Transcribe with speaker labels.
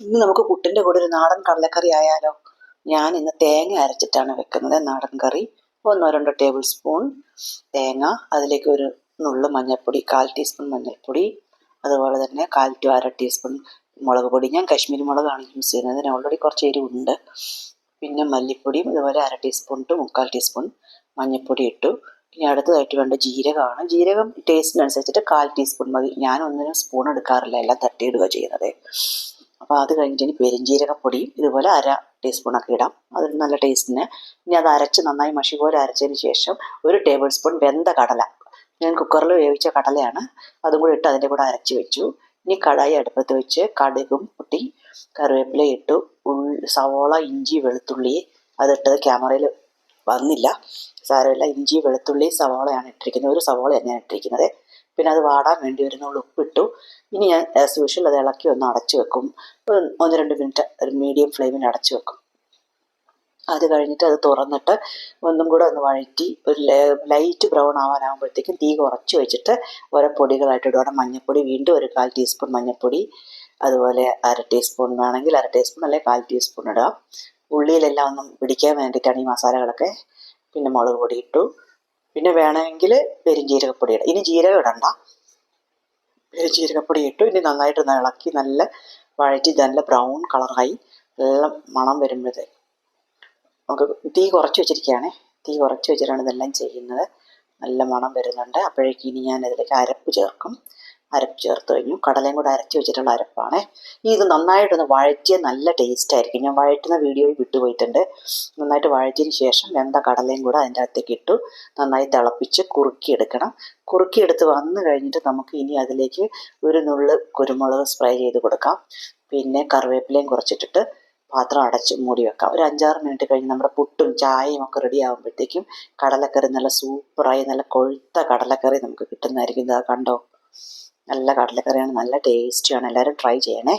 Speaker 1: ഇന്ന് നമുക്ക് പുട്ടിൻ്റെ കൂടെ ഒരു നാടൻ കടലക്കറി ആയാലോ. ഞാൻ ഇന്ന് തേങ്ങ അരച്ചിട്ടാണ് വെക്കുന്നത് നാടൻ കറി. 1-2 ടേബിൾ സ്പൂൺ തേങ്ങ, അതിലേക്ക് ഒരു നുള്ളു മഞ്ഞൾപ്പൊടി, 1/4 ടീസ്പൂൺ മഞ്ഞൾപ്പൊടി, അതുപോലെ തന്നെ 1/4 to 1/2 ടീസ്പൂൺ മുളക് പൊടി. ഞാൻ കശ്മീരി മുളകാണ് യൂസ് ചെയ്യുന്നത്, അതിന് ഓൾറെഡി കുറച്ച് എരിവുണ്ട്. പിന്നെ മല്ലിപ്പൊടിയും ഇതുപോലെ 1/2 ടീസ്പൂൺ to 3/4 ടീസ്പൂൺ മഞ്ഞൾപ്പൊടി ഇട്ടു. ഇനി അടുത്തതായിട്ട് വേണ്ട ജീരകമാണ്. ജീരകം ടേസ്റ്റിനനുസരിച്ചിട്ട് 1/4 ടീസ്പൂൺ മതി. ഞാൻ ഒന്നിനും സ്പൂൺ എടുക്കാറില്ല, എല്ലാം തട്ടിയിടുക ചെയ്യുന്നത്. അപ്പോൾ അത് കഴിഞ്ഞിട്ട് ഇനി പെരുംജീരകപ്പൊടിയും ഇതുപോലെ 1/2 ടീസ്പൂണൊക്കെ ഇടാം, അതൊരു നല്ല ടേസ്റ്റിന്. ഇനി അത് അരച്ച് നന്നായി മഷി പോലെ അരച്ചതിന് ശേഷം 1 ടേബിൾ സ്പൂൺ വെന്ത കടല, ഞാൻ കുക്കറിൽ വേവിച്ച കടലയാണ്, അതും കൂടി ഇട്ട് അതിൻ്റെ കൂടെ അരച്ച് വെച്ചു. ഇനി കടായി അടുപ്പത്ത് വെച്ച് കടുകും പൊട്ടി കറിവേപ്പില ഇട്ടു. സവോള, ഇഞ്ചി, വെളുത്തുള്ളി, അതിട്ടത് ക്യാമറയിൽ വന്നില്ല, സാരമില്ല. ഇഞ്ചി, വെളുത്തുള്ളി, സവോളയാണ് ഇട്ടിരിക്കുന്നത്, ഒരു സവോളയാണ് ഞാൻ ഇട്ടിരിക്കുന്നത്. പിന്നെ അത് വാടാൻ വേണ്ടി ഒരു നുള്ളു ഉപ്പിട്ടു. ഇനി ഞാൻ ആസ് യൂഷ്വൽ അത് ഇളക്കി ഒന്ന് അടച്ചു വെക്കും. 1-2 മിനിറ്റ് ഒരു മീഡിയം ഫ്ലെയിമിൽ അടച്ചു വെക്കും. അത് കഴിഞ്ഞിട്ട് അത് തുറന്നിട്ട് ഒന്നും കൂടെ ഒന്ന് വഴറ്റി ഒരു ലൈറ്റ് ബ്രൗൺ ആവാനാകുമ്പോഴത്തേക്കും തീ കുറച്ച് വെച്ചിട്ട് ഓരോ പൊടികളായിട്ട് ഇടുവാണ്. മഞ്ഞൾപ്പൊടി വീണ്ടും ഒരു 1/4 ടീസ്പൂൺ മഞ്ഞൾപ്പൊടി, അതുപോലെ 1/2 ടീസ്പൂൺ വേണമെങ്കിൽ 1/2 ടീസ്പൂൺ അല്ലെങ്കിൽ 1/4 ടീസ്പൂൺ ഇടാം. ഉള്ളിയിലെല്ലാം ഒന്നും പിടിക്കാൻ വേണ്ടിയിട്ടാണ് ഈ മസാലകളൊക്കെ. പിന്നെ മുളക് പൊടി ഇട്ടു. പിന്നെ വേണമെങ്കിൽ പെരുംജീരകപ്പൊടി ഇടാം. ഇനി ജീരകം ഇടണ്ട, പെരുംജീരകപ്പൊടി ഇട്ടു. ഇനി നന്നായിട്ട് ഇളക്കി നല്ല വഴറ്റി നല്ല ബ്രൗൺ കളറായി നല്ല മണം വരുമ്പോഴത്തേക്ക് നമുക്ക് തീ കുറച്ച് വെച്ചിരിക്കുകയാണേ, തീ കുറച്ച് വെച്ചിട്ടാണ് ഇതെല്ലാം ചെയ്യുന്നത്. നല്ല മണം വരുന്നുണ്ട്. അപ്പോഴേക്കും ഇനി ഞാൻ ഇതിലേക്ക് അരപ്പ് ചേർക്കും. അരപ്പ് ചേർത്ത് കഴിഞ്ഞു. കടലയും കൂടെ അരച്ച് വെച്ചിട്ടുള്ള അരപ്പാണ്. ഇത് നന്നായിട്ടൊന്ന് വഴറ്റിയ നല്ല ടേസ്റ്റ് ആയിരിക്കും. ഞാൻ വഴറ്റുന്ന വീഡിയോയിൽ വിട്ടുപോയിട്ടുണ്ട്. നന്നായിട്ട് വഴറ്റിയതിന് ശേഷം വെന്ത കടലയും കൂടെ അതിൻ്റെ അകത്തേക്ക് ഇട്ടു നന്നായി തിളപ്പിച്ച് കുറുക്കിയെടുക്കണം. കുറുക്കിയെടുത്ത് വന്നു കഴിഞ്ഞിട്ട് നമുക്ക് ഇനി അതിലേക്ക് ഒരു നുള്ള് കുരുമുളക് സ്പ്രേ ചെയ്ത് കൊടുക്കാം. പിന്നെ കറിവേപ്പിലയും കുറച്ചിട്ടിട്ട് പാത്രം അടച്ച് മൂടി വെക്കാം. ഒരു 5-6 മിനിറ്റ് കഴിഞ്ഞ് നമ്മുടെ പുട്ടും ചായയും ഒക്കെ റെഡി ആകുമ്പോഴത്തേക്കും കടലക്കറി നല്ല സൂപ്പറായി നല്ല കൊഴുത്ത കടലക്കറി നമുക്ക് കിട്ടുന്നതായിരിക്കും. ഇതാ കണ്ടോ, നല്ല കടലക്കറിയാണ്, നല്ല ടേസ്റ്റിയാണ്. എല്ലാവരും ട്രൈ ചെയ്യണേ.